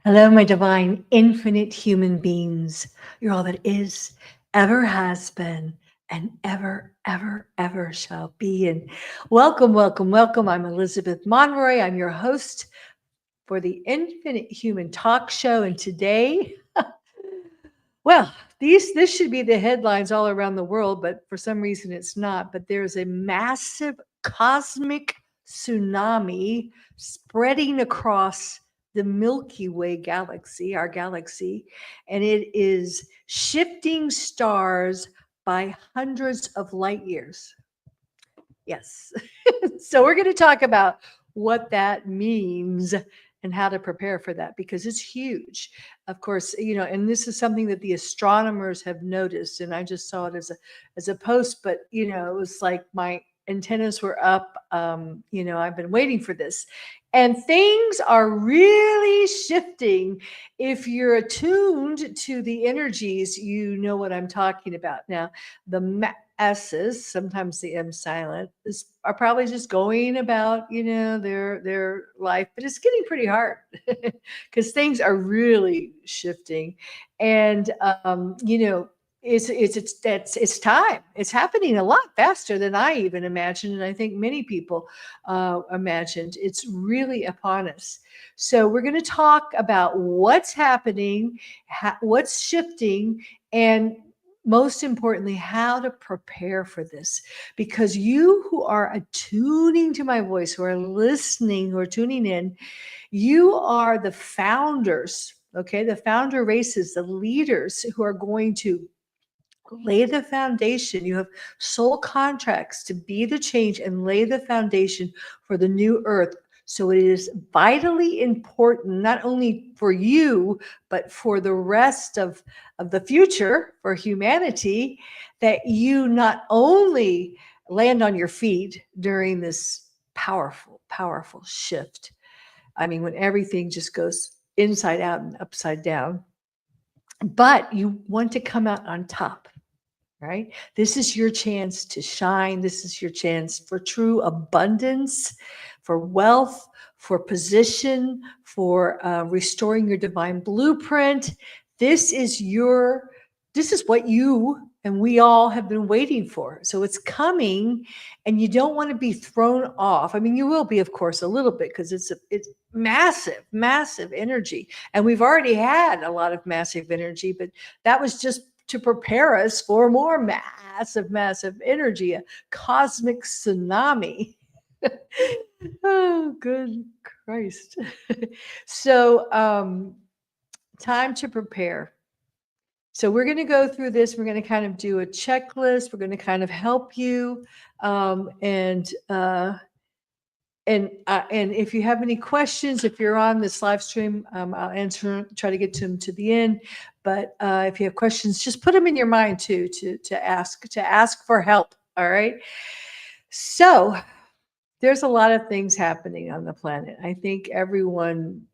Hello, my divine, infinite human beings. You're all that is, ever has been, and ever, ever, ever shall be. And welcome, welcome, welcome. I'm Elizabeth Monroy. I'm your host for the Infinite Human Talk Show. And today, well, this should be the headlines all around the world, but for some reason it's not. But there's a massive cosmic tsunami spreading across the Milky Way galaxy, our galaxy, and it is shifting stars by hundreds of light years. Yes. So we're going to talk about what that means and how to prepare for that because it's huge. Of course, and this is something that the astronomers have noticed, and I just saw it as a post, but it was like my antennas were up. I've been waiting for this. And things are really shifting. If you're attuned to the energies, you know what I'm talking about. Now, the S's, sometimes the M silent, are probably just going about, their life, but it's getting pretty hard because things are really shifting. And it's time. It's happening a lot faster than I even imagined, and I think many people imagined. It's really upon us. So we're going to talk about what's happening, what's shifting, and most importantly, how to prepare for this. Because you who are attuning to my voice, who are listening, who are tuning in, you are the founders, okay? The founder races, the leaders who are going to lay the foundation. You have soul contracts to be the change and lay the foundation for the new earth. So it is vitally important, not only for you, but for the rest of the future, for humanity, that you not only land on your feet during this powerful, powerful shift. I mean, when everything just goes inside out and upside down, but you want to come out on top, right? This is your chance to shine. This is your chance for true abundance, for wealth, for position, for restoring your divine blueprint. This is what you and we all have been waiting for. So it's coming, and you don't want to be thrown off. I mean, you will be, of course, a little bit, because it's massive, massive energy. And we've already had a lot of massive energy, but that was just to prepare us for more massive, massive energy, a cosmic tsunami. Oh, good Christ. So, time to prepare. So we're going to go through this. We're going to kind of do a checklist. We're going to kind of help you. And if you have any questions, if you're on this live stream, I'll try to get to them to the end. But if you have questions, just put them in your mind too, to ask for help. All right. So there's a lot of things happening on the planet. I think everyone,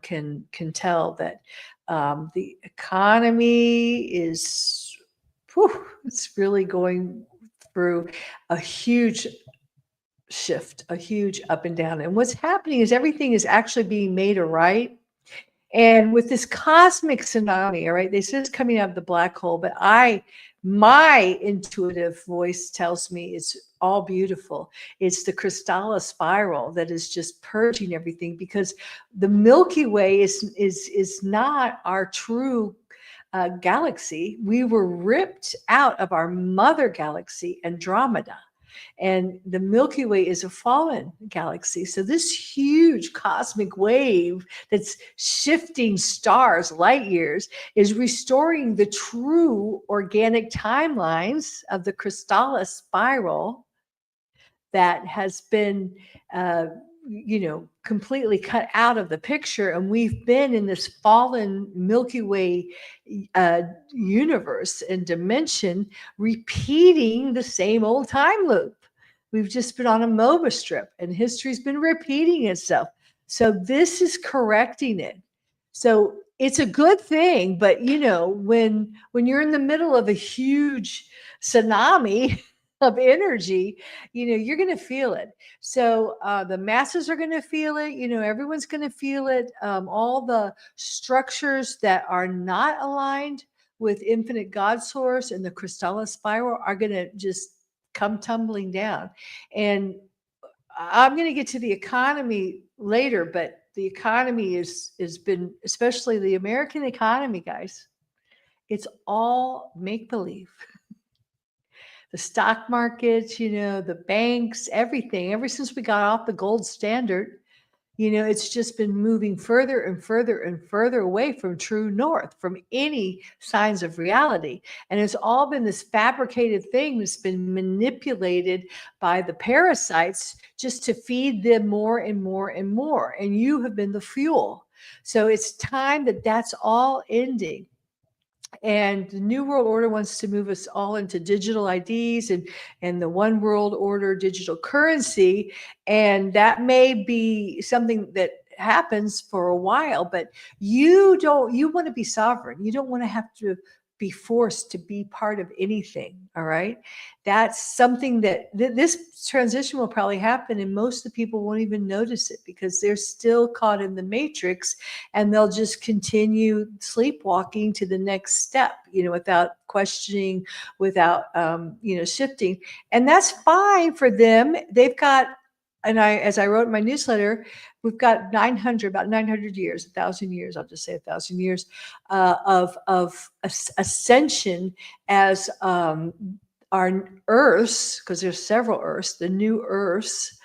can tell that the economy is, it's really going through a huge shift, a huge up and down. And what's happening is everything is actually being made right. And with this cosmic tsunami, all right, they say it's coming out of the black hole, but my intuitive voice tells me it's all beautiful. It's the Krystala Spiral that is just purging everything, because the Milky Way is not our true galaxy. We were ripped out of our mother galaxy, Andromeda. And the Milky Way is a fallen galaxy. So this huge cosmic wave that's shifting stars, light years, is restoring the true organic timelines of the Krystala Spiral that has been completely cut out of the picture. And we've been in this fallen Milky Way universe and dimension, repeating the same old time loop. We've just been on a MOBA strip, and history's been repeating itself. So this is correcting it. So it's a good thing, but when you're in the middle of a huge tsunami, of energy, you're going to feel it. So the masses are going to feel it. Everyone's going to feel it. All the structures that are not aligned with infinite God source and the Krystala spiral are going to just come tumbling down. And I'm going to get to the economy later, but the economy has been, especially the American economy, guys, it's all make believe. The stock markets, the banks, everything, ever since we got off the gold standard, it's just been moving further and further and further away from true north, from any signs of reality. And it's all been this fabricated thing that's been manipulated by the parasites just to feed them more and more and more. And you have been the fuel. So it's time that that's all ending. And the New World Order wants to move us all into digital IDs and the One World Order digital currency. And that may be something that happens for a while, but you want to be sovereign. You don't want to have to be forced to be part of anything. All right. That's something that this transition will probably happen, and most of the people won't even notice it because they're still caught in the matrix, and they'll just continue sleepwalking to the next step, without questioning, without, shifting. And that's fine for them. They've got, as I wrote in my newsletter, we've got about 900 years, 1,000 years, I'll just say 1,000 years of ascension as our Earths, because there's several Earths, the new Earths,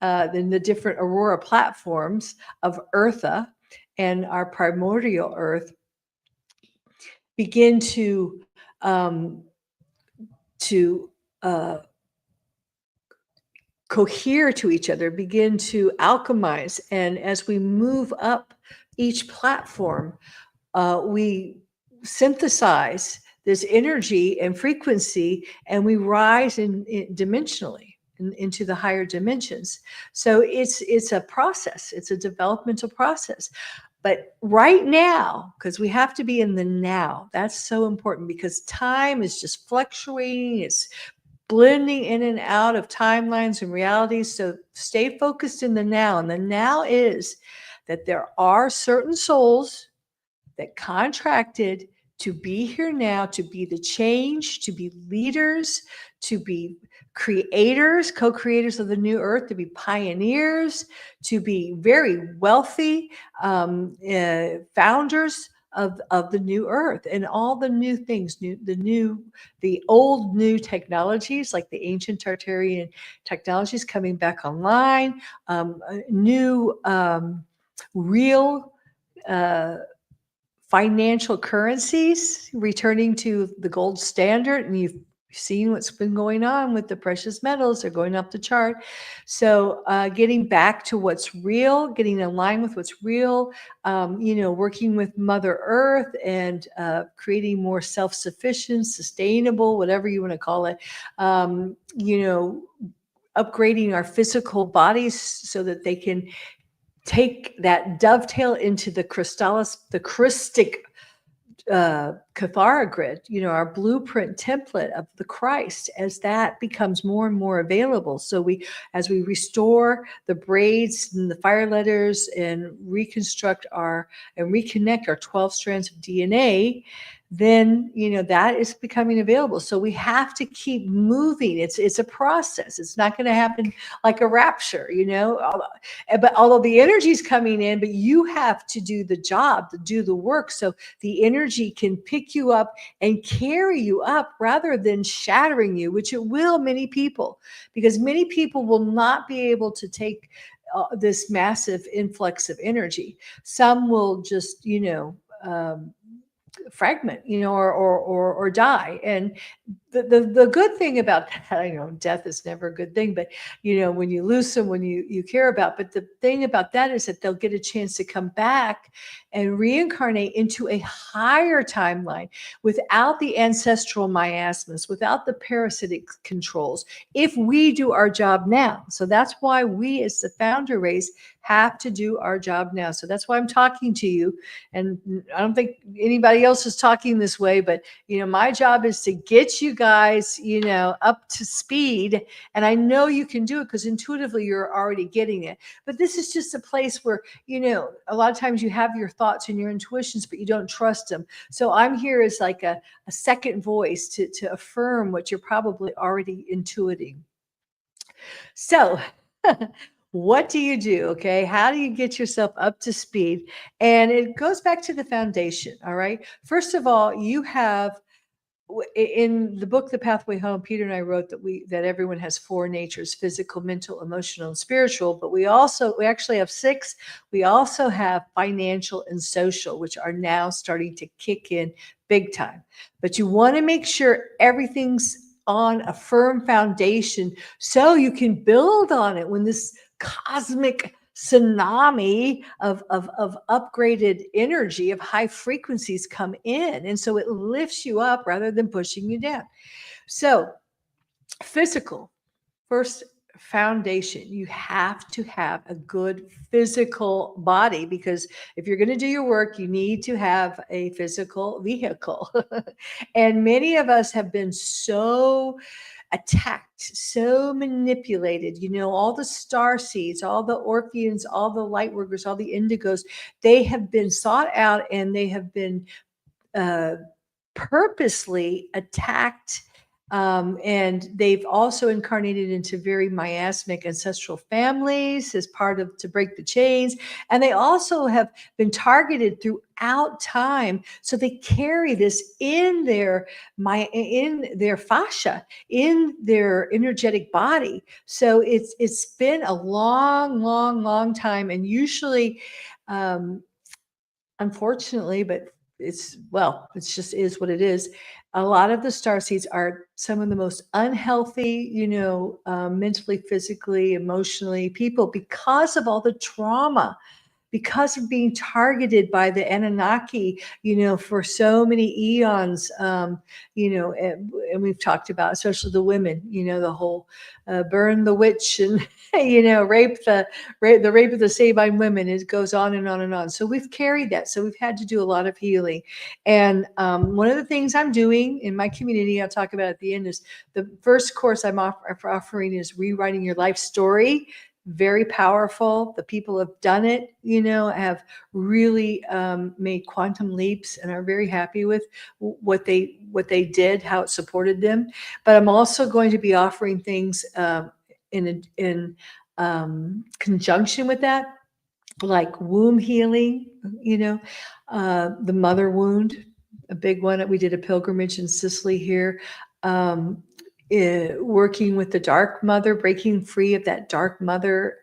then the different Aurora platforms of Eartha and our primordial Earth begin to cohere to each other, begin to alchemize. And as we move up each platform, we synthesize this energy and frequency, and we rise dimensionally into the higher dimensions. So it's a process. It's a developmental process. But right now, because we have to be in the now, that's so important, because time is just fluctuating. It's blending in and out of timelines and realities. So stay focused in the now. And the now is that there are certain souls that contracted to be here now, to be the change, to be leaders, to be creators, co-creators of the new earth, to be pioneers, to be very wealthy founders of the new earth, and all the new things, the old new technologies, like the ancient Tartarian technologies coming back online, new real financial currencies returning to the gold standard. And you've seen what's been going on with the precious metals. They're going up the chart. So getting back to what's real, getting in line with what's real, working with Mother Earth and creating more self-sufficient, sustainable, whatever you want to call it, upgrading our physical bodies so that they can take that dovetail into the Krystic Cathara grid, our blueprint template of the Christ, as that becomes more and more available. So as we restore the braids and the fire letters and reconnect our 12 strands of DNA, then that is becoming available. So we have to keep moving. It's a process. It's not going to happen like a rapture, but although the energy is coming in, but you have to do the job, to do the work, so the energy can pick you up and carry you up rather than shattering you, which it will many people, because many people will not be able to take this massive influx of energy. Some will just fragment, or die. And the good thing about that, I know death is never a good thing, but when you lose someone you care about, but the thing about that is that they'll get a chance to come back and reincarnate into a higher timeline without the ancestral miasmas, without the parasitic controls, if we do our job now. So that's why we as the founder race have to do our job now. So that's why I'm talking to you. And I don't think anybody else is talking this way, but my job is to get you guys guys, up to speed. And I know you can do it because intuitively you're already getting it. But this is just a place where, a lot of times you have your thoughts and your intuitions, but you don't trust them. So I'm here as like a second voice to affirm what you're probably already intuiting. So, what do you do? Okay. How do you get yourself up to speed? And it goes back to the foundation. All right. First of all, you have in the book The Pathway Home, Peter and I wrote that everyone has four natures: physical, mental, emotional, and spiritual. But we actually have six. We also have financial and social, which are now starting to kick in big time. But you want to make sure everything's on a firm foundation so you can build on it when this cosmic tsunami of upgraded energy, of high frequencies come in. And so it lifts you up rather than pushing you down. So physical, first foundation, you have to have a good physical body, because if you're going to do your work, you need to have a physical vehicle. And many of us have been so attacked, so manipulated. All the star seeds, all the Orpheans, all the light workers, all the indigos, they have been sought out, and they have been uh, purposely attacked. And they've also incarnated into very miasmic ancestral families as part of to break the chains. And they also have been targeted throughout time. So they carry this in their fascia, in their energetic body. So it's been a long, long, long time. And usually, unfortunately, but it's just is what it is. A lot of the star seeds are some of the most unhealthy, mentally, physically, emotionally people, because of all the trauma, because of being targeted by the Anunnaki, for so many eons, and we've talked about, especially the women, the whole burn the witch and, rape the rape of the Sabine women. It goes on and on and on. So we've carried that. So we've had to do a lot of healing. And one of the things I'm doing in my community, I'll talk about at the end, is the first course I'm offering is Rewriting Your Life Story. Very powerful. The people have done it, have really made quantum leaps and are very happy with what they did, how it supported them. But I'm also going to be offering things in conjunction with that, like womb healing, the mother wound, a big one. We did a pilgrimage in Sicily here. Working with the dark mother, breaking free of that dark mother,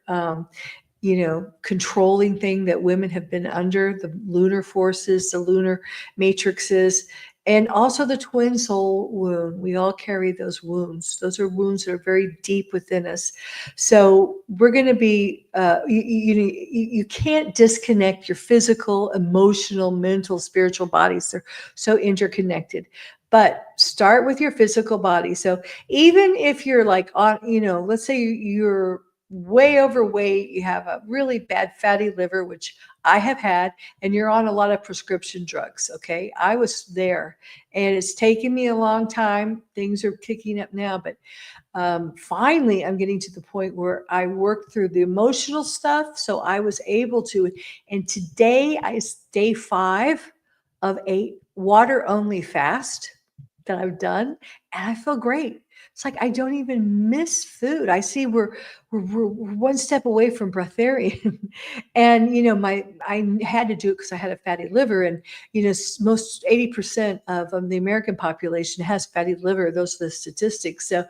controlling thing that women have been under, the lunar forces, the lunar matrices, and also the twin soul wound. We all carry those wounds. Those are wounds that are very deep within us. So we're going to be, you can't disconnect your physical, emotional, mental, spiritual bodies. They're so interconnected. But start with your physical body. So even if you're like on, let's say you're way overweight, you have a really bad fatty liver, which I have had, and you're on a lot of prescription drugs. Okay. I was there, and it's taken me a long time. Things are kicking up now, but finally I'm getting to the point where I worked through the emotional stuff. So I was able to, and today is day 5 of a water only fast that I've done, and I feel great. It's like I don't even miss food. I see we're one step away from breatharian. And I had to do it because I had a fatty liver, and most 80% of the American population has fatty liver. Those are the statistics. So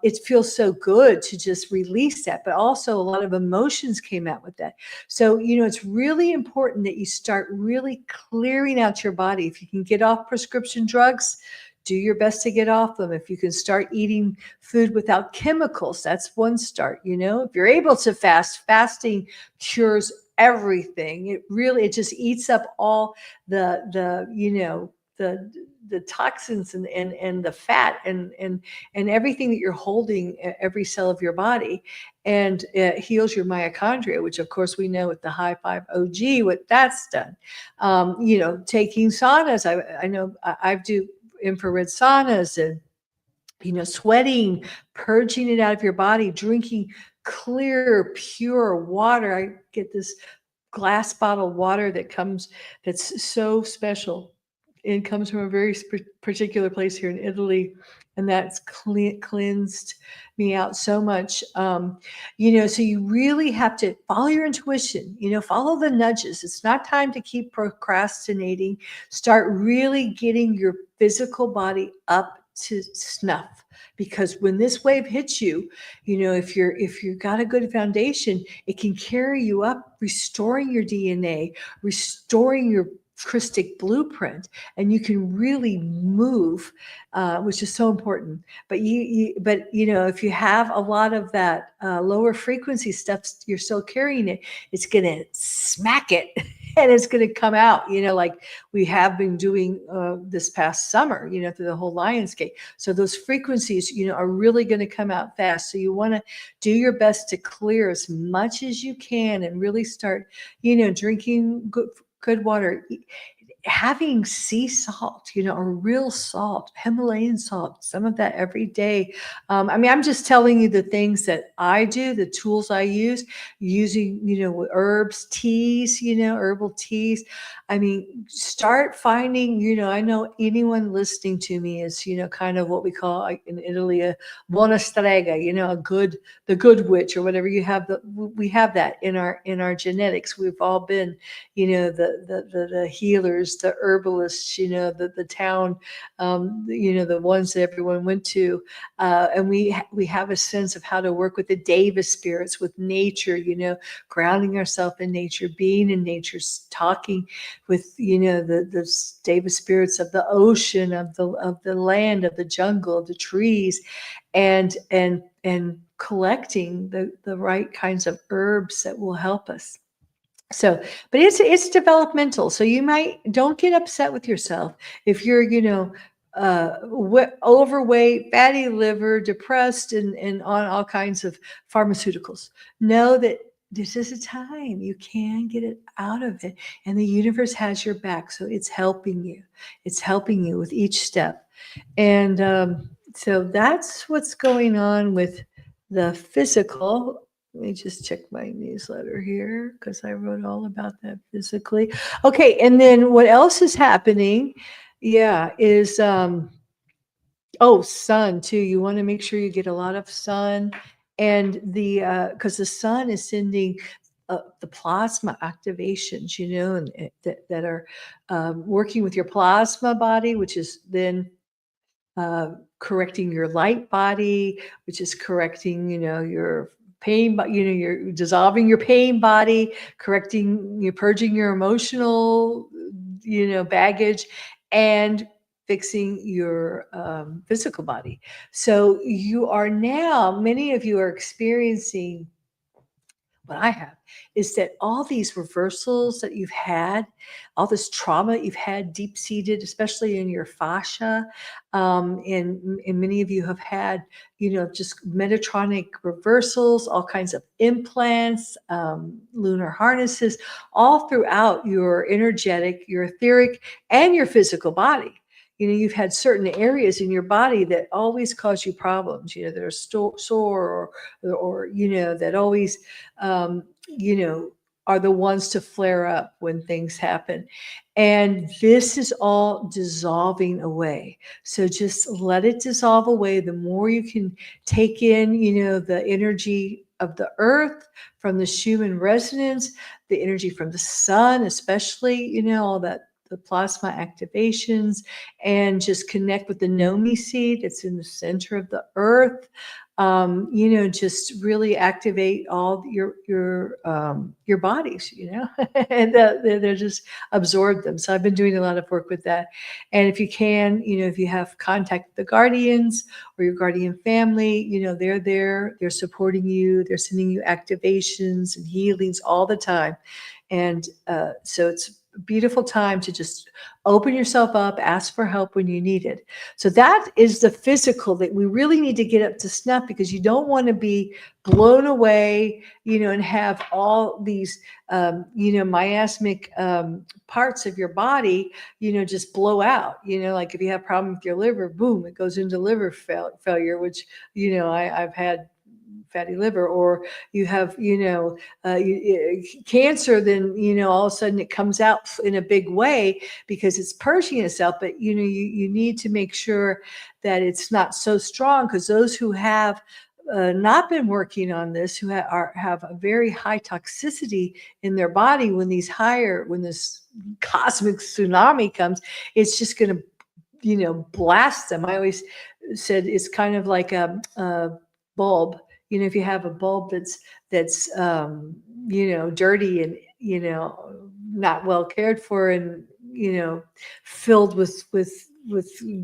it feels so good to just release that, but also a lot of emotions came out with that. So it's really important that you start really clearing out your body. If you can get off prescription drugs, do your best to get off them. If you can start eating food without chemicals, that's one start. If you're able to fast, fasting cures everything. It just eats up all the toxins and the fat and everything that you're holding, every cell of your body, and it heals your mitochondria, which of course we know with the high 5 OG what that's done. Taking saunas, I know I do infrared saunas, and sweating, purging it out of your body, drinking clear, pure water. I get this glass bottled water that's so special. It comes from a very particular place here in Italy, and that's cleansed me out so much. So you really have to follow your intuition, follow the nudges. It's not time to keep procrastinating. Start really getting your physical body up to snuff, because when this wave hits you, if you've got a good foundation, it can carry you up, restoring your DNA, restoring your Krystic blueprint, and you can really move, which is so important. But if you have a lot of that lower frequency stuff, you're still carrying it. It's gonna smack it, and it's gonna come out. Like we have been doing this past summer. Through the whole Lionsgate. So those frequencies, are really going to come out fast. So you want to do your best to clear as much as you can, and really start, drinking good water, having sea salt, or real salt, Himalayan salt, some of that every day. I'm just telling you the things that I do, the tools I use, using, herbs, teas, herbal teas. Start finding, I know anyone listening to me is, kind of what we call, like, in Italy, a buona strega, the good witch, or whatever. We have that in our genetics. We've all been, the healers, the herbalists, the town, the ones that everyone went to, and we have a sense of how to work with the Deva spirits, with nature, grounding ourselves in nature, being in nature, talking with the Deva spirits of the ocean, of the land, of the jungle, of the trees, and collecting the right kinds of herbs that will help us. So, but it's developmental. So don't get upset with yourself if you're, overweight, fatty liver, depressed, and on all kinds of pharmaceuticals. Know that this is a time you can get it out of it, and the universe has your back. So it's helping you. It's helping you with each step. And so that's what's going on with the physical. Let me just check my newsletter here, because I wrote all about that physically. Okay, and then what else is happening? Yeah, is sun too. You want to make sure you get a lot of sun, and because the sun is sending the plasma activations, and that are working with your plasma body, which is then correcting your light body, which is correcting, your pain, but you're dissolving your pain body, you're purging your emotional, baggage, and fixing your physical body. So many of you are experiencing what I have, is that all these reversals that you've had, all this trauma you've had deep seated, especially in your fascia, and many of you have had, just Metatronic reversals, all kinds of implants, lunar harnesses, all throughout your energetic, your etheric, and your physical body. You've had certain areas in your body that always cause you problems, that are sore, or that always, are the ones to flare up when things happen. And this is all dissolving away. So just let it dissolve away. The more you can take in, the energy of the earth from the Schumann resonance, the energy from the sun, especially, all that, the plasma activations, and just connect with the Nomi seed that's in the center of the earth. Just really activate all your bodies, and they're just absorb them. So I've been doing a lot of work with that. And if you can, if you have contact with the guardians or your guardian family, they're there, they're supporting you, they're sending you activations and healings all the time. And so it's a beautiful time to just open yourself up, ask for help when you need it. So that is the physical that we really need to get up to snuff, because you don't want to be blown away, and have all these, miasmic parts of your body, just blow out. Like if you have a problem with your liver, boom, it goes into liver failure, which, I've had fatty liver. Or you have, cancer, then, all of a sudden it comes out in a big way because it's purging itself. But, you need to make sure that it's not so strong, because those who have not been working on this, who have a very high toxicity in their body, when this cosmic tsunami comes, it's just going to, blast them. I always said it's kind of like a bulb. If you have a bulb that's dirty and, not well cared for, and, filled with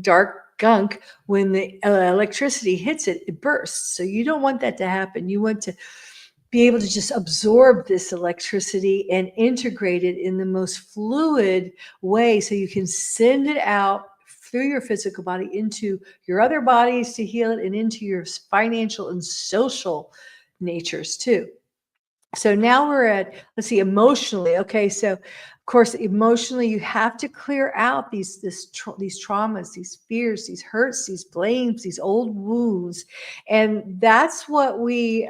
dark gunk, when the electricity hits it, it bursts. So you don't want that to happen. You want to be able to just absorb this electricity and integrate it in the most fluid way, so you can send it out through your physical body into your other bodies to heal it, and into your financial and social natures too. So now we're at, let's see, emotionally. Okay, so of course, emotionally, you have to clear out these traumas, these fears, these hurts, these blames, these old wounds, and that's what we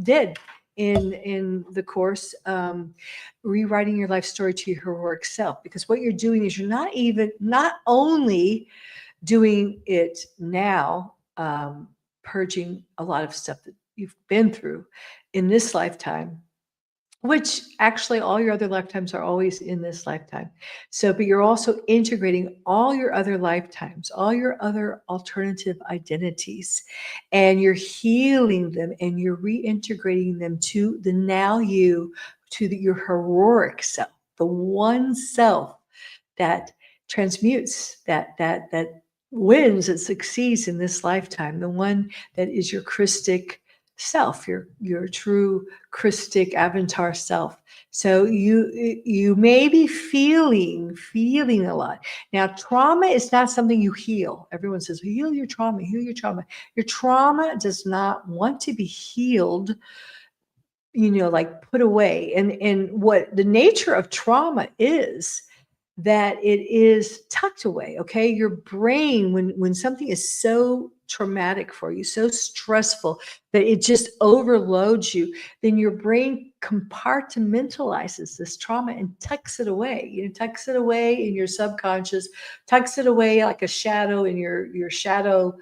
did in the course, rewriting your life story to your heroic self. Because what you're doing is, you're not only doing it now, purging a lot of stuff that you've been through in this lifetime, which actually all your other lifetimes are always in this lifetime. So, but you're also integrating all your other lifetimes, all your other alternative identities, and you're healing them, and you're reintegrating them to the now you, to your heroic self, the one self that transmutes, that wins, that succeeds in this lifetime, the one that is your Krystic self, your true Krystic avatar self. So you may be feeling a lot. Now, trauma is not something you heal. Everyone says, heal your trauma, heal your trauma. Your trauma does not want to be healed, like put away. And what the nature of trauma is, that it is tucked away. Okay, your brain, when something is so traumatic for you, so stressful, that it just overloads you, then your brain compartmentalizes this trauma and tucks it away. Tucks it away in your subconscious, tucks it away like a shadow in your shadow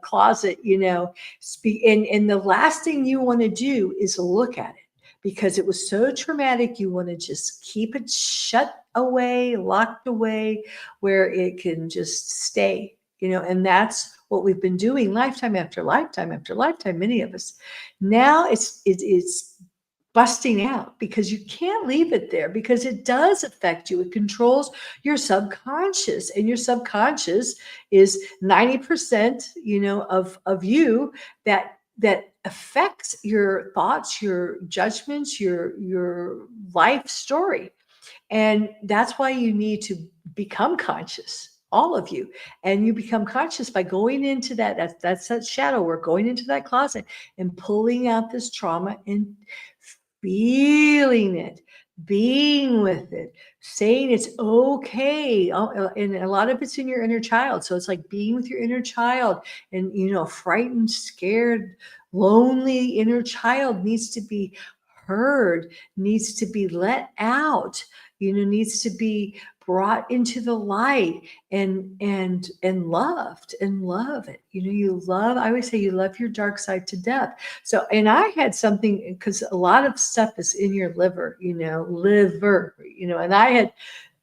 closet. And the last thing you want to do is look at it, because it was so traumatic. You want to just keep it shut away, locked away, where it can just stay, and that's what we've been doing lifetime after lifetime after lifetime, many of us. Now it's busting out, because you can't leave it there, because it does affect you. It controls your subconscious, and your subconscious is 90%, of you, that affects your thoughts, your judgments, your life story. And that's why you need to become conscious, all of you. And you become conscious by going into that's that shadow work, going into that closet and pulling out this trauma and feeling it, being with it, saying it's okay. And a lot of it's in your inner child. So it's like being with your inner child, and, frightened, scared, lonely inner child needs to be heard, needs to be let out, needs to be brought into the light, and loved, and love it. I always say, you love your dark side to death. So, and I had something, because a lot of stuff is in your liver, and I had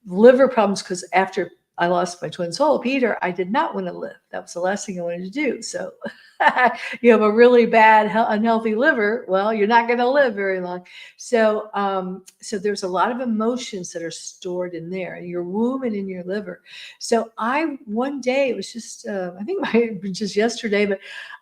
liver problems, because after I lost my twin soul, Peter, I did not want to live. That was the last thing I wanted to do. So you have a really bad, unhealthy liver. Well, you're not going to live very long. So, so there's a lot of emotions that are stored in there, in your womb and in your liver. So one day, it was just, I think just yesterday, but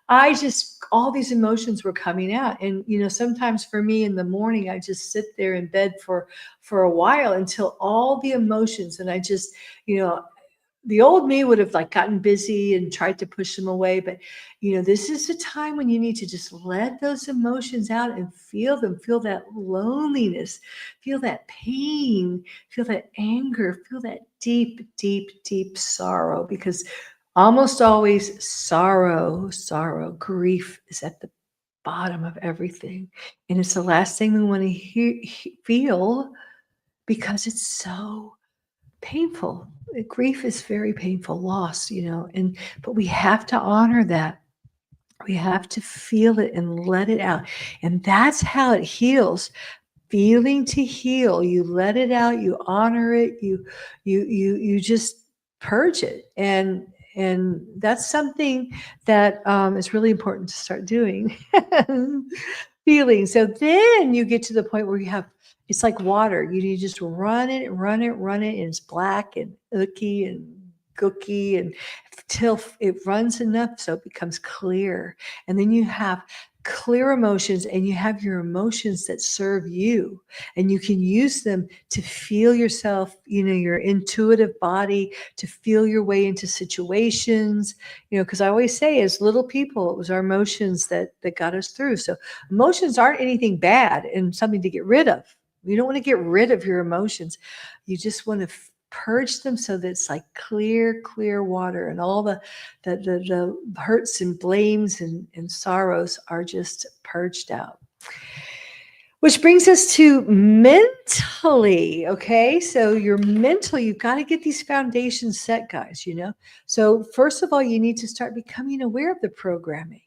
I just, all these emotions were coming out. And, sometimes for me in the morning, I just sit there in bed for a while until all the emotions, and I just, you know, the old me would have like gotten busy and tried to push them away. But, this is the time when you need to just let those emotions out and feel them, feel that loneliness, feel that pain, feel that anger, feel that deep, deep, deep sorrow, because almost always sorrow, grief is at the bottom of everything. And it's the last thing we want to feel, because it's so painful. Grief is very painful, loss, but we have to honor that. We have to feel it and let it out. And that's how it heals. Feeling to heal. You let it out, you honor it, you just purge it. And that's something that is really important to start doing. Feeling. So then you get to the point where you have, it's like water. You just run it, and it's black and icky and gooky, and till it runs enough so it becomes clear. And then you have clear emotions, and you have your emotions that serve you, and you can use them to feel yourself, your intuitive body, to feel your way into situations, because I always say, as little people, it was our emotions that got us through. So emotions aren't anything bad and something to get rid of. You don't want to get rid of your emotions. You just want to purge them so that it's like clear water, and all the hurts and blames and sorrows are just purged out. Which brings us to mentally. Okay, so you're mental, you've got to get these foundations set, guys. So first of all, you need to start becoming aware of the programming.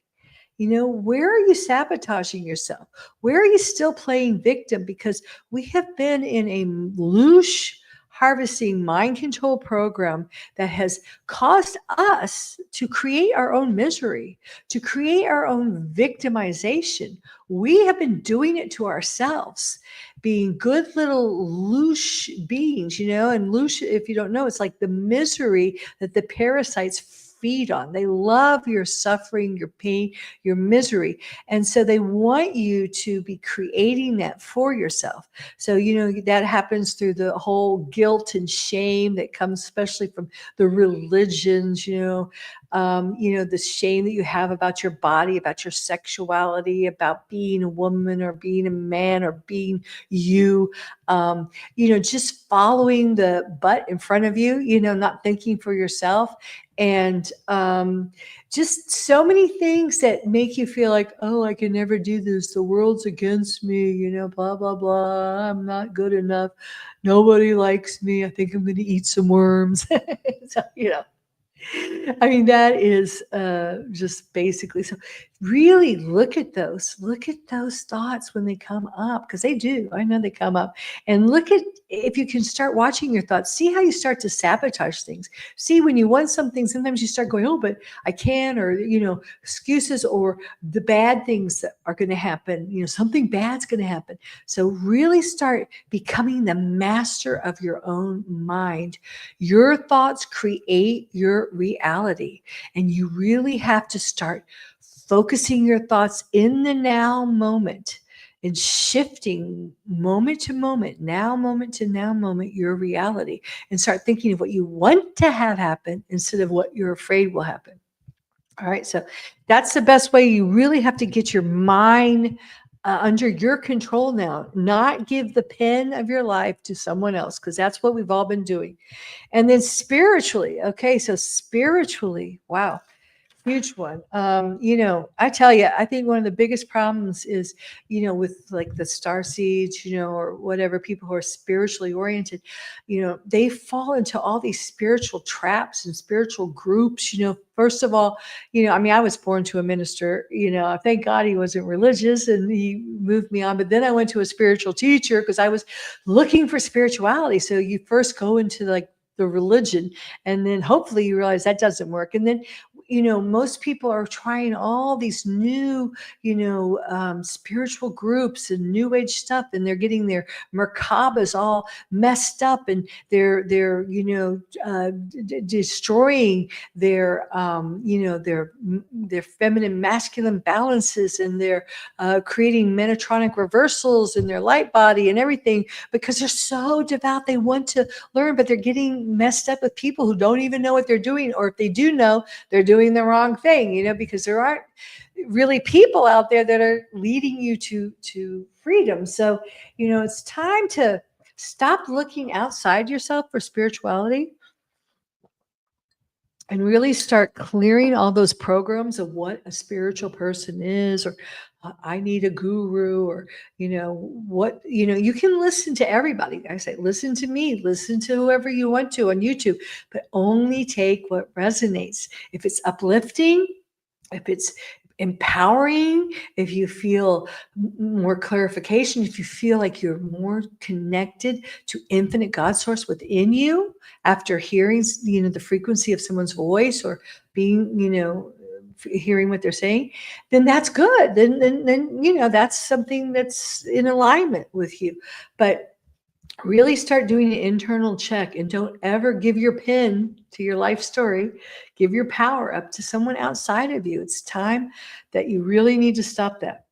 Where are you sabotaging yourself? Where are you still playing victim? Because we have been in a loose harvesting mind control program that has caused us to create our own misery, to create our own victimization. We have been doing it to ourselves, being good little loose beings, and loose, if you don't know, it's like the misery that the parasites feed on. They love your suffering, your pain, your misery. And so they want you to be creating that for yourself. So, that happens through the whole guilt and shame that comes especially from the religions, the shame that you have about your body, about your sexuality, about being a woman or being a man or being you, just following the butt in front of you, not thinking for yourself. And just so many things that make you feel like, oh, I can never do this. The world's against me, blah, blah, blah. I'm not good enough. Nobody likes me. I think I'm going to eat some worms. So, I mean, that is just basically, so really look at those thoughts when they come up, because they do. I know they come up. And look at, if you can start watching your thoughts, see how you start to sabotage things. See, when you want something, sometimes you start going, oh, but I can, or, excuses, or the bad things that are going to happen, something bad's going to happen. So really start becoming the master of your own mind. Your thoughts create your reality, and you really have to start focusing your thoughts in the now moment and shifting moment to moment, now moment to now moment, your reality, and start thinking of what you want to have happen instead of what you're afraid will happen. All right, so that's the best way. You really have to get your mind under your control now, not give the pen of your life to someone else, because that's what we've all been doing. And then spiritually, okay, so spiritually, wow, huge one. I tell you, I think one of the biggest problems is, with like the star seeds, or whatever, people who are spiritually oriented, they fall into all these spiritual traps and spiritual groups. First of all, I mean, I was born to a minister, thank God he wasn't religious and he moved me on. But then I went to a spiritual teacher because I was looking for spirituality. So you first go into like the religion, and then hopefully you realize that doesn't work. And then most people are trying all these new, spiritual groups and new age stuff, and they're getting their merkabas all messed up, and they're destroying their their feminine masculine balances, and they're creating metatronic reversals in their light body and everything, because they're so devout. They want to learn, but they're getting messed up with people who don't even know what they're doing, or if they do know, they're doing the wrong thing, because there aren't really people out there that are leading you to freedom. So, it's time to stop looking outside yourself for spirituality and really start clearing all those programs of what a spiritual person is, or I need a guru, or you can listen to everybody. I say, listen to me, listen to whoever you want to on YouTube, but only take what resonates. If it's uplifting, if it's empowering, if you feel more clarification, if you feel like you're more connected to infinite God source within you after hearing, the frequency of someone's voice, or being, hearing what they're saying, then that's good. Then that's something that's in alignment with you. But really start doing an internal check, and don't ever give your pen to your life story, give your power up to someone outside of you. It's time that you really need to stop that.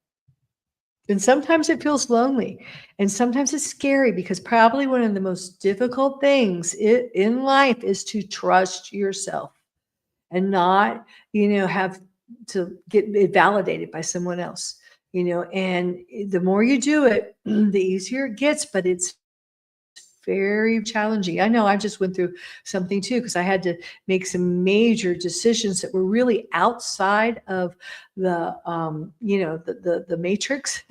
And sometimes it feels lonely, and sometimes it's scary, because probably one of the most difficult things in life is to trust yourself and not, have to get it validated by someone else, and the more you do it, the easier it gets, but it's very challenging. I know I just went through something too, because I had to make some major decisions that were really outside of the the matrix.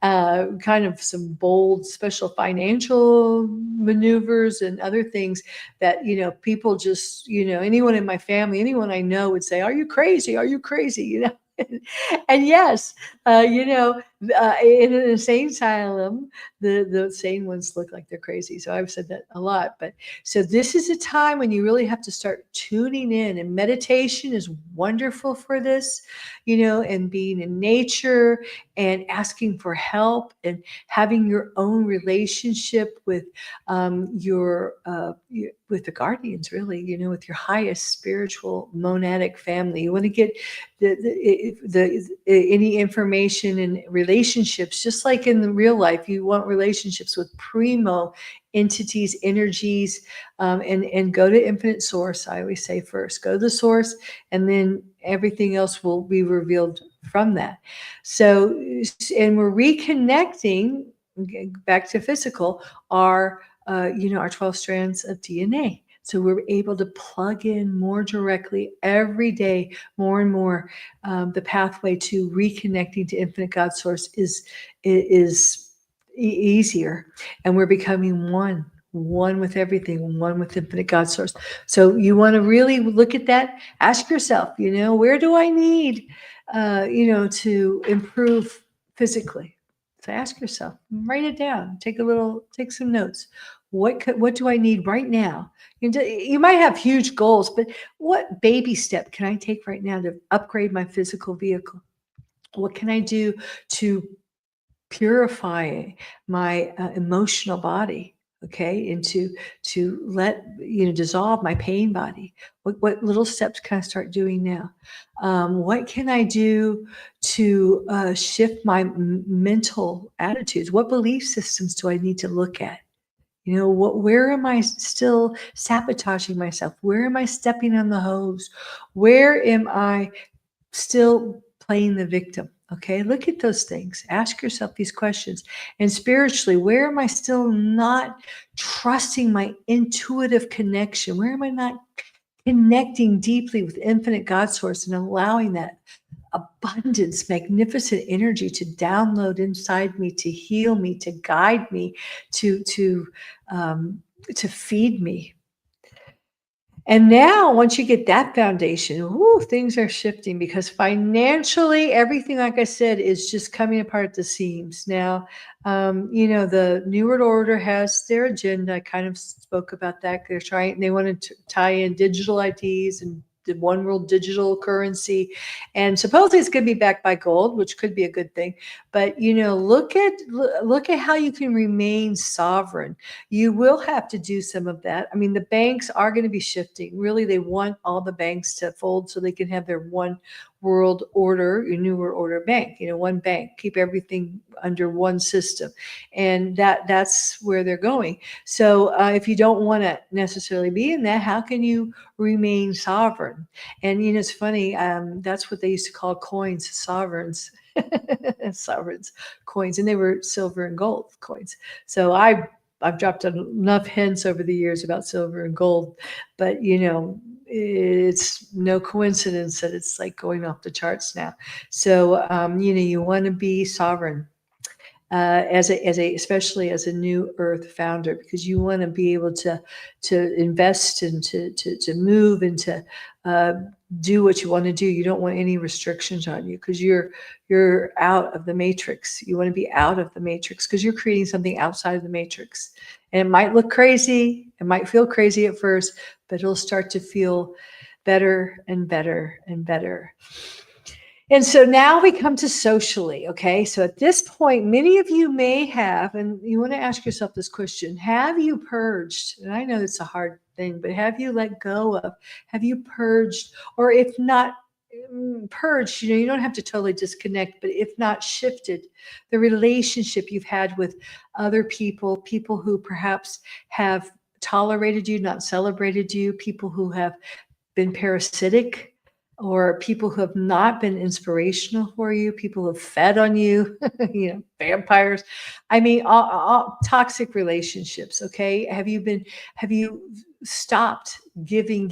Kind of some bold special financial maneuvers and other things that people just, anyone in my family, anyone I know would say, are you crazy, are you crazy, and yes, in an insane asylum, the sane ones look like they're crazy. So I've said that a lot. But so this is a time when you really have to start tuning in, and meditation is wonderful for this, and being in nature and asking for help, and having your own relationship with with the guardians, really, with your highest spiritual monadic family. You want to get any information and relationships, just like in the real life, you want relationships with primo entities, energies, and go to infinite source. I always say, first go to the source, and then everything else will be revealed from that. So, and we're reconnecting back to physical, our our 12 strands of DNA. So we're able to plug in more directly every day, more and more. The pathway to reconnecting to infinite God source is easier, and we're becoming one with everything, one with infinite God source. So you want to really look at that. Ask yourself, where do I need, to improve physically? So ask yourself, write it down, take some notes. What do I need right now? You might have huge goals, but what baby step can I take right now to upgrade my physical vehicle? What can I do to purify my emotional body? Okay, and to let dissolve my pain body. What little steps can I start doing now? What can I do to shift my mental attitudes? What belief systems do I need to look at? Where am I still sabotaging myself? Where am I stepping on the hose? Where am I still playing the victim? Okay, look at those things. Ask yourself these questions. And spiritually, where am I still not trusting my intuitive connection? Where am I not connecting deeply with infinite God source and allowing that abundance, magnificent energy to download inside me, to heal me, to guide me, to feed me? And now, once you get that foundation, things are shifting, because financially, everything, like I said, is just coming apart at the seams. Now, the New World Order has their agenda. I kind of spoke about that. They want to tie in digital IDs and one world digital currency, and supposedly it's going to be backed by gold, which could be a good thing. But look at how you can remain sovereign. You will have to do some of that. I mean, the banks are going to be shifting. Really, they want all the banks to fold so they can have their one world order, your new world order bank, one bank, keep everything under one system. And that's where they're going. So if you don't want to necessarily be in that, how can you remain sovereign? And it's funny, that's what they used to call coins, sovereigns. Sovereigns coins, and they were silver and gold coins. So I've dropped enough hints over the years about silver and gold, but it's no coincidence that it's like going off the charts now. So you want to be sovereign especially as a new earth founder, because you want to be able to invest and to move and to do what you want to do. You don't want any restrictions on you, because you're out of the matrix. You want to be out of the matrix because you're creating something outside of the matrix. And it might look crazy, it might feel crazy at first, but it'll start to feel better and better and better. And so now we come to socially, okay? So at this point, many of you may have, and you want to ask yourself this question: have you purged? And I know it's a hard thing, but have you let go of, have you purged? Or if not purged, you don't have to totally disconnect, but if not, shifted the relationship you've had with other people, people who perhaps have tolerated you, not celebrated you, people who have been parasitic, or people who have not been inspirational for you, people who have fed on you, vampires. I mean, all toxic relationships. Okay. Have you stopped giving,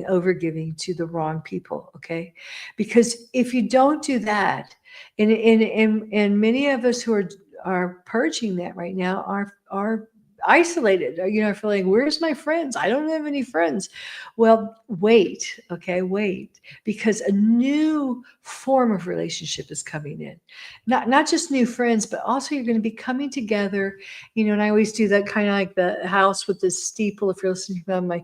over giving to the wrong people? Okay. Because if you don't do that, and many of us who are purging that right now are isolated, feeling, where's my friends? I don't have any friends. Well, wait, okay, wait, because a new form of relationship is coming in. Not just new friends, but also you're going to be coming together, and I always do that, kind of like the house with the steeple. If you're listening to my,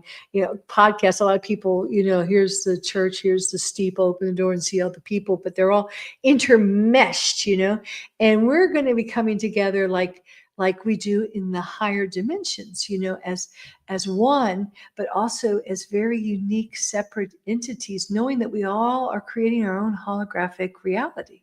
podcast, a lot of people, here's the church, here's the steeple, open the door and see all the people, but they're all intermeshed, and we're going to be coming together like we do in the higher dimensions, as one, but also as very unique, separate entities, knowing that we all are creating our own holographic reality.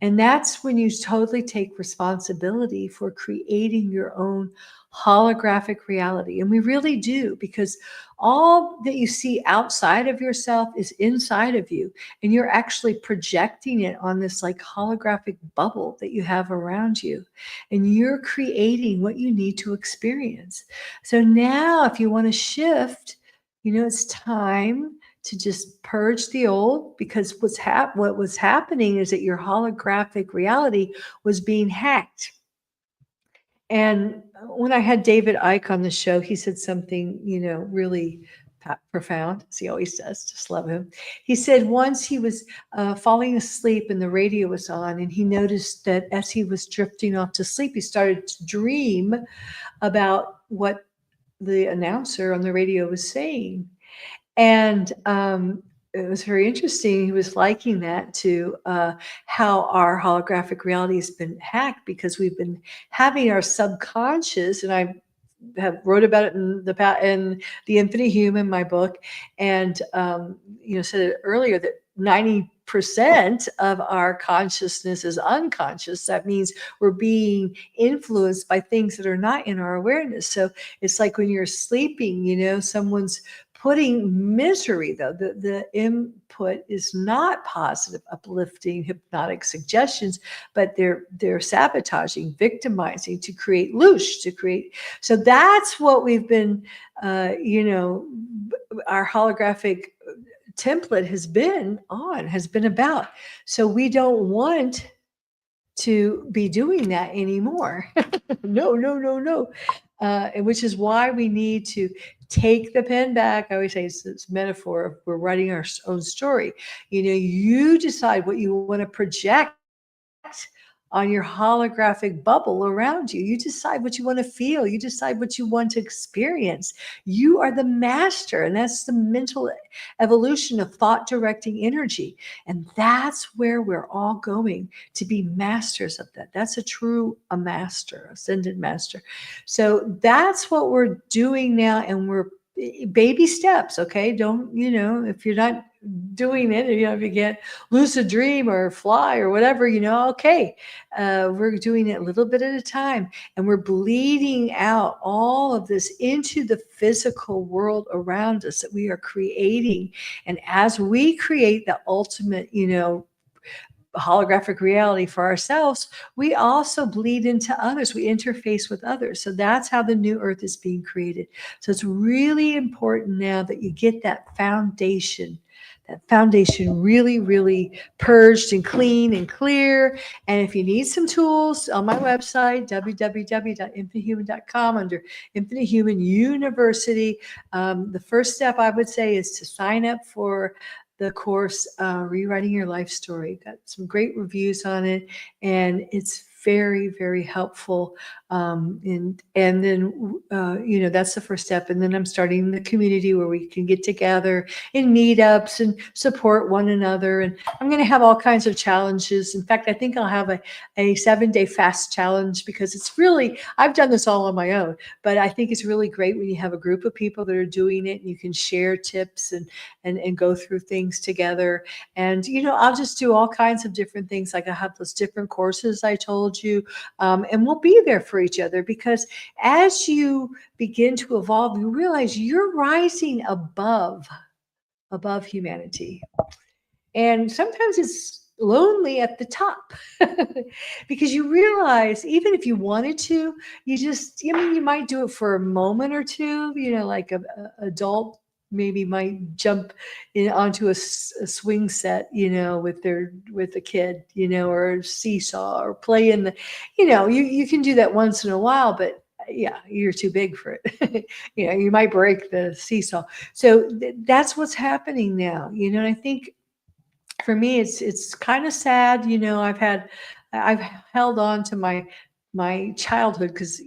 And that's when you totally take responsibility for creating your own holographic reality. And we really do, because all that you see outside of yourself is inside of you. And you're actually projecting it on this like holographic bubble that you have around you. And you're creating what you need to experience. So now, if you want to shift, it's time to just purge the old, because what was happening is that your holographic reality was being hacked. And when I had David Icke on the show, he said something, really profound, as he always does. Just love him. He said once he was falling asleep and the radio was on, and he noticed that as he was drifting off to sleep, he started to dream about what the announcer on the radio was saying. And it was very interesting. He was liking that to how our holographic reality has been hacked, because we've been having our subconscious, and I have wrote about it in the Infinite Human, my book, and said it earlier that 90% of our consciousness is unconscious. That means we're being influenced by things that are not in our awareness. So it's like when you're sleeping, someone's putting misery, though the input is not positive, uplifting, hypnotic suggestions, but they're sabotaging, victimizing to create loosh, to create. So that's what we've been, our holographic template has been about. So we don't want to be doing that anymore. No. Which is why we need to take the pen back. I always say it's metaphor. We're writing our own story. You decide what you want to project on your holographic bubble around you. You decide what you want to feel. You decide what you want to experience. You are the master, and that's the mental evolution of thought directing energy. And that's where we're all going, to be masters of that. That's a master, ascended master. So that's what we're doing now, and we're baby steps. Okay, don't, if you're not doing it, if you can't lucid dream or fly or whatever, okay, we're doing it a little bit at a time, and we're bleeding out all of this into the physical world around us that we are creating. And as we create the ultimate, holographic reality for ourselves, we also bleed into others. We interface with others. So that's how the new earth is being created. So it's really important now that you get that foundation really, really purged and clean and clear. And if you need some tools, on my website, www.infinitehuman.com, under Infinite Human University, the first step I would say is to sign up for the course, Rewriting Your Life Story. Got some great reviews on it, and it's very, very helpful. And then, that's the first step. And then I'm starting the community where we can get together in meetups and support one another. And I'm going to have all kinds of challenges. In fact, I think I'll have a 7-day fast challenge, because it's really, I've done this all on my own, but I think it's really great when you have a group of people that are doing it, and you can share tips and go through things together. And, I'll just do all kinds of different things. Like I have those different courses I told you, and we'll be there for each other, because as you begin to evolve, you realize you're rising above humanity. And sometimes it's lonely at the top, because you realize, even if you wanted to, you might do it for a moment or two, like a adult maybe might jump onto a swing set, with a kid, or a seesaw, or play in the, you can do that once in a while, but yeah, you're too big for it. You might break the seesaw. So that's what's happening now, and I think for me, it's kind of sad. I've held on to my childhood, because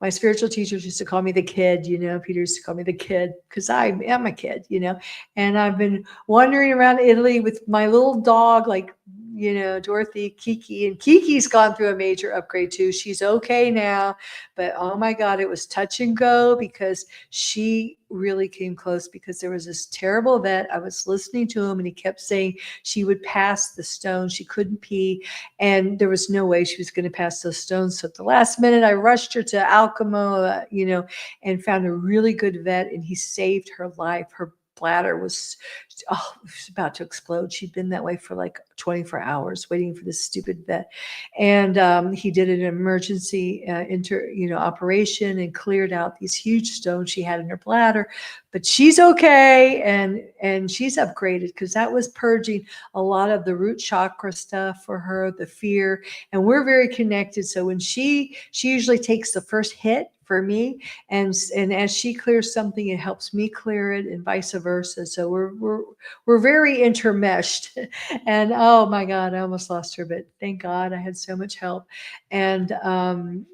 my spiritual teachers used to call me the kid. Peter used to call me the kid, because I am a kid. And I've been wandering around Italy with my little dog, like, Dorothy, Kiki, and Kiki's gone through a major upgrade too. She's okay now, but oh my God, it was touch and go, because she really came close, because there was this terrible vet. I was listening to him, and he kept saying she would pass the stone. She couldn't pee, and there was no way she was going to pass those stones. So at the last minute, I rushed her to Alcamo, and found a really good vet, and he saved her life. Her bladder was about to explode. She'd been that way for like 24 hours waiting for this stupid vet. And he did an emergency operation, and cleared out these huge stones she had in her bladder. But she's okay, and she's upgraded, because that was purging a lot of the root chakra stuff for her, the fear. And we're very connected. So when she usually takes the first hit for me, and as she clears something, it helps me clear it, and vice versa. So we're very intermeshed. And oh my God, I almost lost her, but thank God I had so much help. And and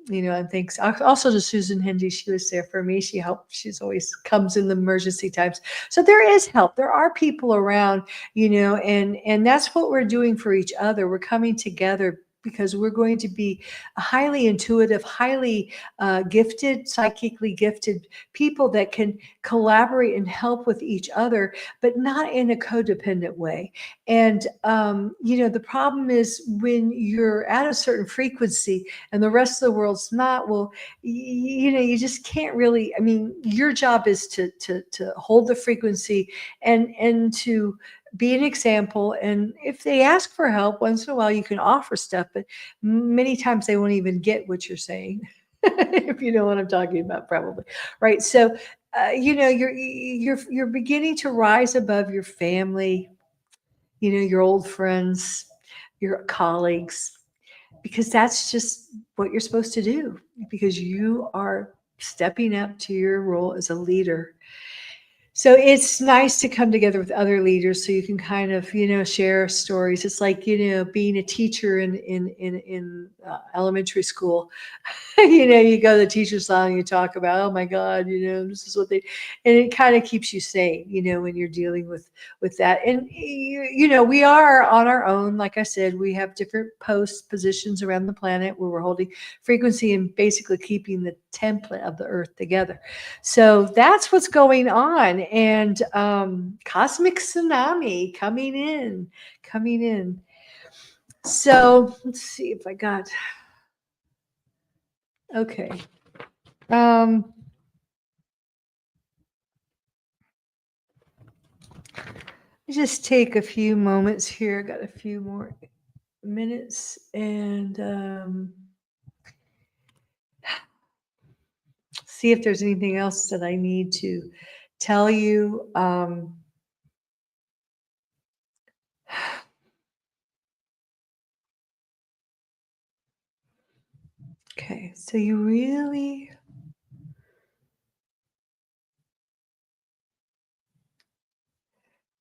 thanks also to Susan Hindy. She was there for me. She helped. She's always comes in the emergency times. So there is help. There are people around, and that's what we're doing for each other. We're coming together, because we're going to be highly intuitive, highly gifted, psychically gifted people that can collaborate and help with each other, but not in a codependent way. And, the problem is, when you're at a certain frequency and the rest of the world's not, well, you just can't really, your job is to hold the frequency, and to be an example. And if they ask for help once in a while, you can offer stuff, but many times they won't even get what you're saying. If you know what I'm talking about, probably. Right. So, you're beginning to rise above your family, your old friends, your colleagues, because that's just what you're supposed to do, because you are stepping up to your role as a leader. So it's nice to come together with other leaders so you can kind of, share stories. It's like, being a teacher in elementary school. You go to the teacher's salon, you talk about, oh my God, this is what they, and it kind of keeps you sane, when you're dealing with that. And we are on our own. Like I said, we have different post positions around the planet where we're holding frequency and basically keeping the template of the earth together. So that's what's going on. And cosmic tsunami coming in. So let's see if I got, okay. Just take a few moments here. Got a few more minutes and see if there's anything else that I need to tell you. Okay, so you really,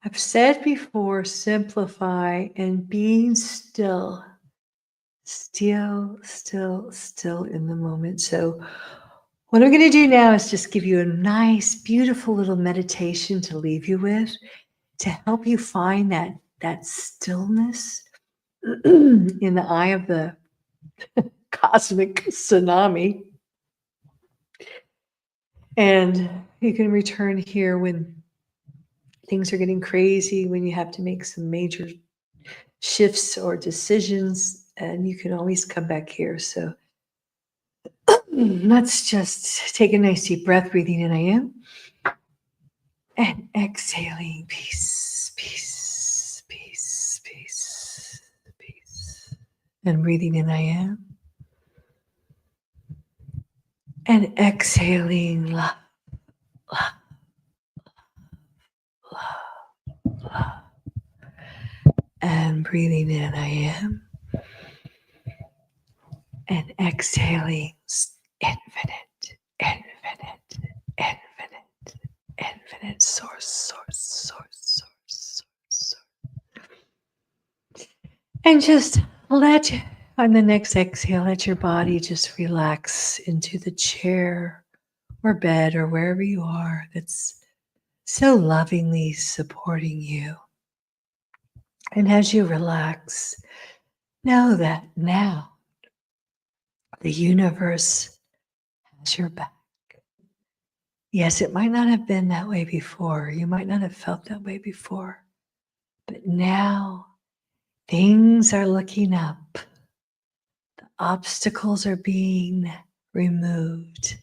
I've said before, simplify and being still in the moment. So what I'm going to do now is just give you a nice, beautiful little meditation to leave you with, to help you find that stillness in the eye of the cosmic tsunami. And you can return here when things are getting crazy, when you have to make some major shifts or decisions, and you can always come back here. So let's just take a nice deep breath, breathing in, I am, and exhaling, peace, peace, peace, peace, peace. And breathing in, I am, and exhaling, love, love, love, love. And breathing in, I am, and exhaling, infinite, infinite, infinite, infinite source, source, source, source, source, source. And just let, on the next exhale, let your body just relax into the chair or bed or wherever you are that's so lovingly supporting you. And as you relax, know that now the universe has your back. Yes, it might not have been that way before. You might not have felt that way before. But now things are looking up. The obstacles are being removed.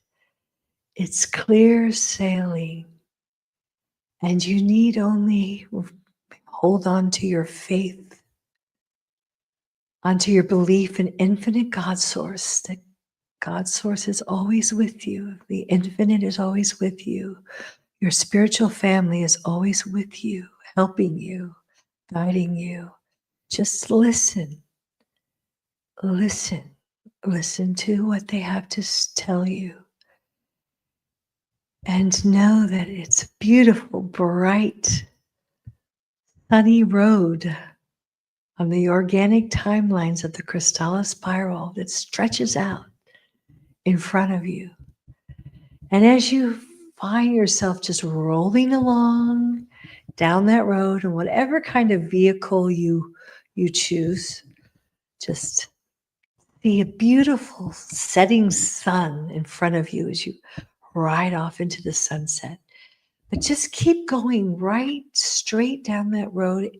It's clear sailing. And you need only hold on to your faith, onto your belief in infinite God source, that God source is always with you. The infinite is always with you. Your spiritual family is always with you, helping you, guiding you. Just listen. Listen. Listen to what they have to tell you. And know that it's a beautiful, bright, sunny road on the organic timelines of the Krystala Spiral that stretches out in front of you. And as you find yourself just rolling along down that road, and whatever kind of vehicle you choose, just see a beautiful setting sun in front of you as you ride off into the sunset. But just keep going right straight down that road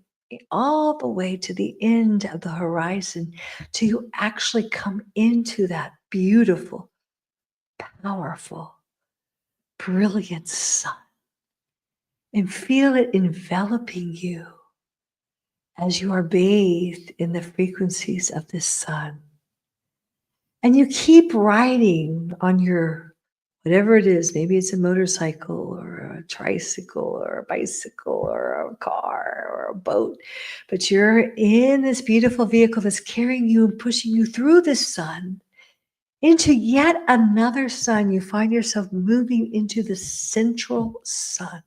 all the way to the end of the horizon till you actually come into that beautiful, powerful, brilliant sun, and feel it enveloping you as you are bathed in the frequencies of this sun. And you keep riding on your, whatever it is, maybe it's a motorcycle or a tricycle or a bicycle or a car or a boat, but you're in this beautiful vehicle that's carrying you and pushing you through the sun into yet another sun. You find yourself moving into the central sun.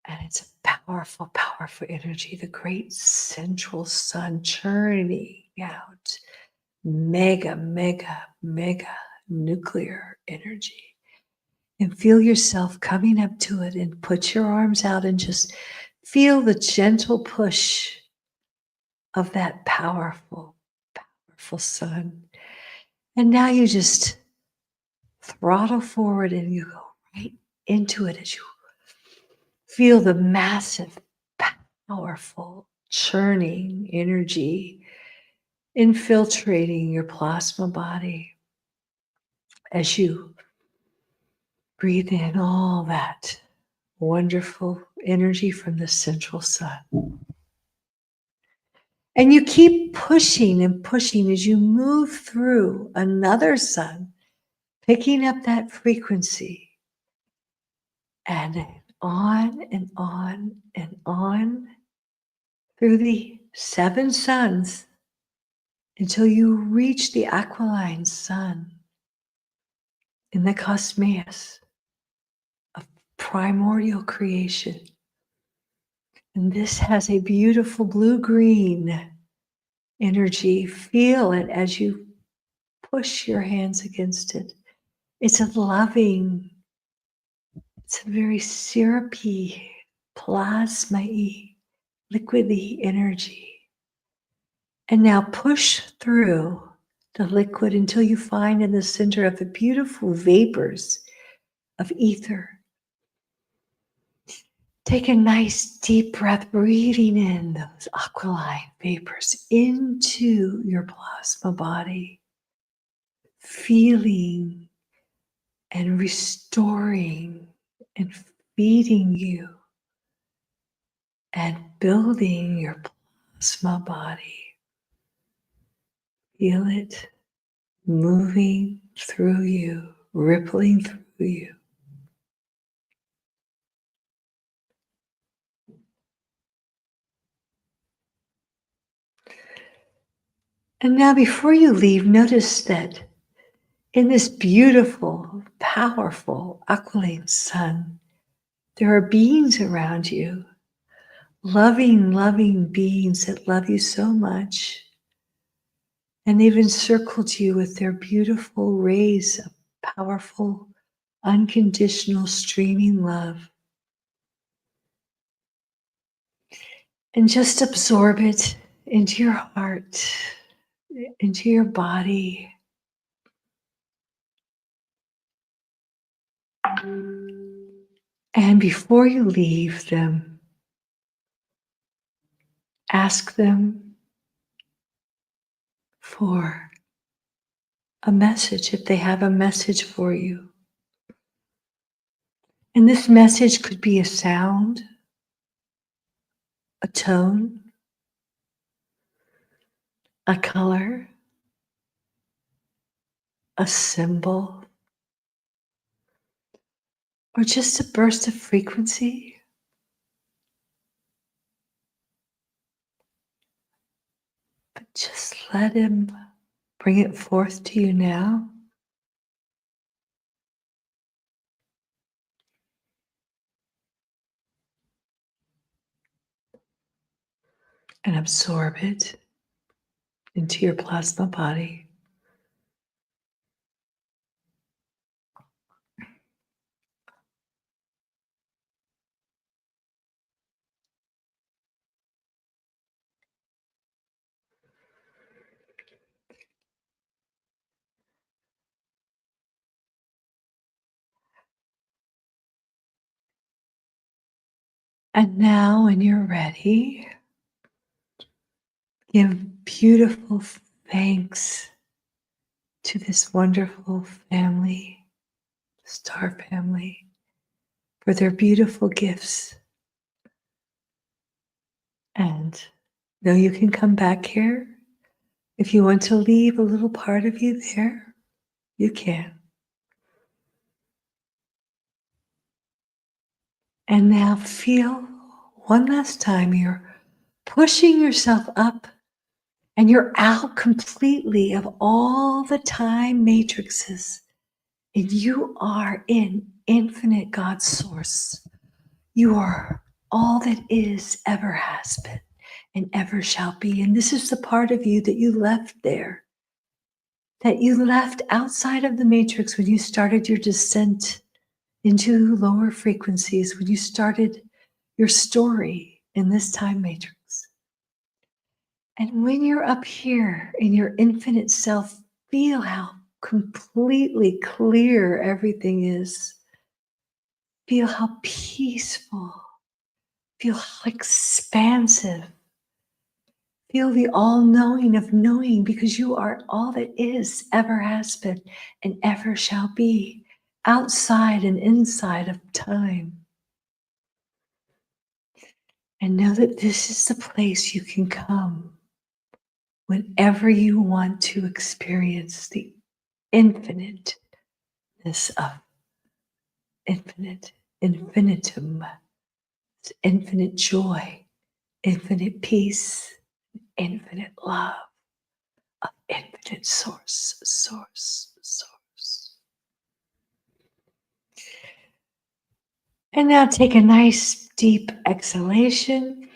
And it's a powerful, powerful energy, the great central sun churning out mega, mega, mega nuclear energy. And feel yourself coming up to it and put your arms out and just feel the gentle push of that powerful, powerful sun. And now you just throttle forward and you go right into it as you feel the massive, powerful, churning energy infiltrating your plasma body as you breathe in all that wonderful energy from the central sun. And you keep pushing and pushing as you move through another sun, picking up that frequency, and on and on and on through the 7 suns until you reach the aquiline sun in the cosmos of primordial creation. And this has a beautiful blue-green energy. Feel it as you push your hands against it. It's a loving, it's a very syrupy, plasma-y, liquidy energy. And now push through the liquid until you find in the center of the beautiful vapors of ether. Take a nice deep breath, breathing in those aquiline vapors into your plasma body, feeling and restoring and feeding you and building your plasma body. Feel it moving through you, rippling through you. And now before you leave, notice that in this beautiful, powerful aquiline sun, there are beings around you, loving, loving beings that love you so much. And they've encircled you with their beautiful rays of powerful, unconditional, streaming love. And just absorb it into your heart, into your body. And before you leave them, ask them for a message, if they have a message for you. And this message could be a sound, a tone, a color, a symbol, or just a burst of frequency. But just let him bring it forth to you now. And absorb it into your plasma body. And now, when you're ready, give beautiful thanks to this wonderful family, star family, for their beautiful gifts. And know you can come back here. If you want to leave a little part of you there, you can. And now feel one last time you're pushing yourself up and you're out completely of all the time matrices. And you are in infinite God source. You are all that is, ever has been, and ever shall be. And this is the part of you that you left there, that you left outside of the matrix when you started your descent into lower frequencies, when you started your story in this time matrix. And when you're up here in your infinite self, feel how completely clear everything is. Feel how peaceful. Feel how expansive. Feel the all knowing of knowing, because you are all that is, ever has been, and ever shall be, outside and inside of time. And know that this is the place you can come whenever you want to experience the infiniteness of infinite, infinitum, infinite joy, infinite peace, infinite love of infinite source, source, source. And now take a nice deep exhalation.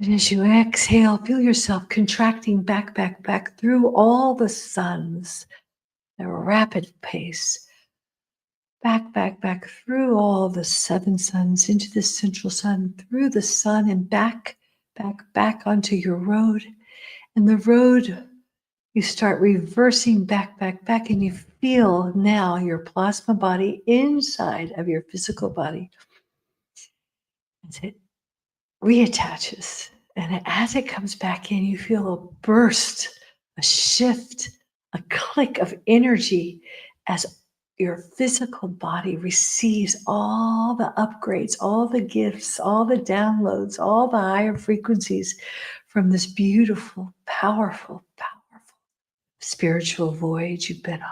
And as you exhale, feel yourself contracting back, back, back through all the suns at a rapid pace. Back, back, back through all the 7 suns into the central sun, through the sun, and back, back, back onto your road. And the road, you start reversing back, back, back, and you feel now your plasma body inside of your physical body as it reattaches. And as it comes back in, you feel a burst, a shift, a click of energy as your physical body receives all the upgrades, all the gifts, all the downloads, all the higher frequencies from this beautiful, powerful, powerful spiritual voyage you've been on.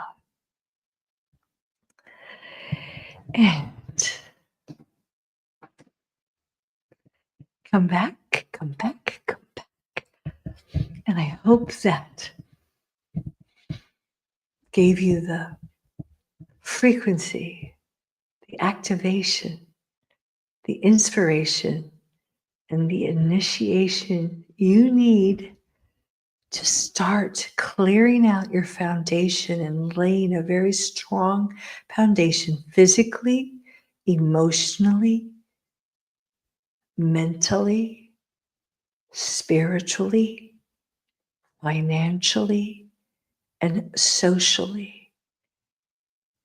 And come back, come back, come back. And I hope that gave you the frequency, the activation, the inspiration, and the initiation you need to start clearing out your foundation and laying a very strong foundation physically, emotionally, mentally, spiritually, financially, and socially.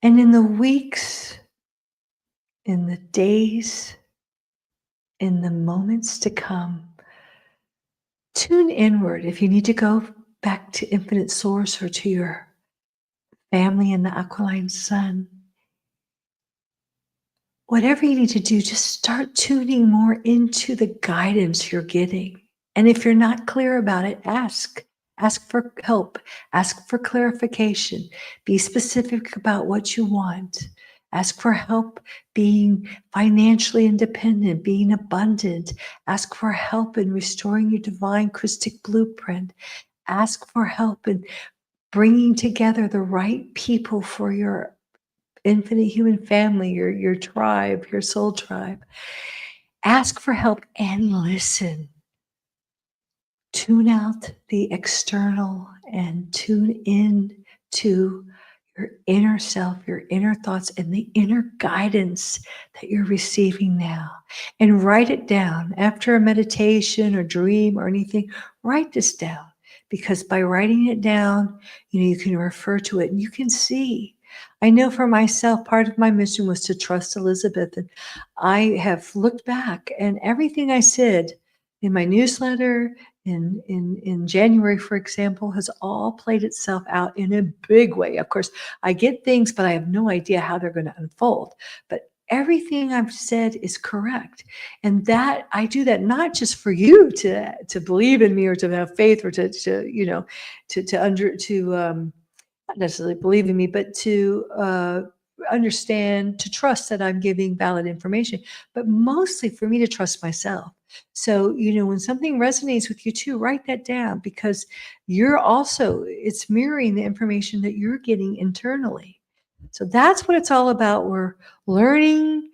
And in the weeks, in the days, in the moments to come, tune inward. If you need to go back to infinite source or to your family in the alkaline sun, whatever you need to do, just start tuning more into the guidance you're getting. And if you're not clear about it, ask. Ask for help. Ask for clarification. Be specific about what you want. Ask for help being financially independent, being abundant. Ask for help in restoring your divine Krystic blueprint. Ask for help in bringing together the right people for your infinite human family, your tribe, your soul tribe. Ask for help and listen. Tune out the external and tune in to your inner self, your inner thoughts, and the inner guidance that you're receiving now. And write it down after a meditation or dream or anything. Write this down, because by writing it down, you can refer to it and you can see. I know for myself, part of my mission was to trust Elizabeth. And I have looked back, and everything I said in my newsletter, in January, for example, has all played itself out in a big way. Of course, I get things, but I have no idea how they're going to unfold. But everything I've said is correct. And that I do that not just for you to believe in me or to have faith or to not necessarily believe in me, but to understand, to trust that I'm giving valid information, but mostly for me to trust myself. So, when something resonates with you too, write that down, because it's mirroring the information that you're getting internally. So that's what it's all about. We're learning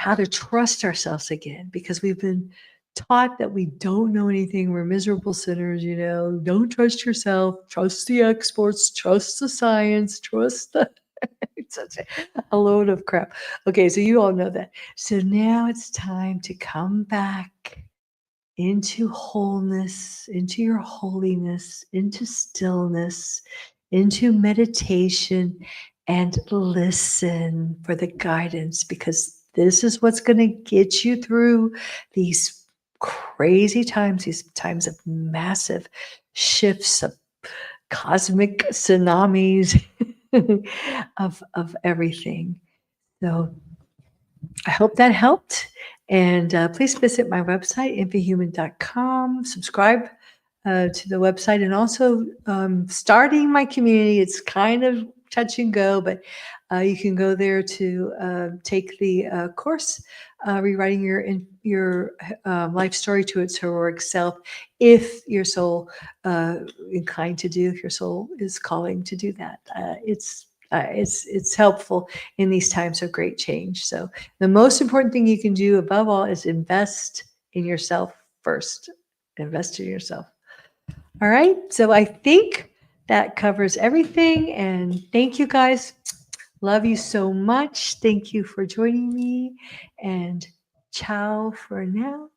how to trust ourselves again, because we've been taught that we don't know anything. We're miserable sinners, don't trust yourself, trust the experts, trust the science, trust the it's such a load of crap. Okay, so you all know that. So now it's time to come back into wholeness, into your holiness, into stillness, into meditation, and listen for the guidance, because this is what's going to get you through these crazy times, these times of massive shifts, of cosmic tsunamis, of everything. So I hope that helped. And please visit my website, infohuman.com. Subscribe to the website, and also starting my community. It's kind of touch and go, but you can go there to take the course, rewriting your life story to its heroic self, if your soul inclined to do, if your soul is calling to do that. It's helpful in these times of great change. So the most important thing you can do above all is invest in yourself first. Invest in yourself. All right. So I think that covers everything. And thank you guys. Love you so much. Thank you for joining me. And ciao for now.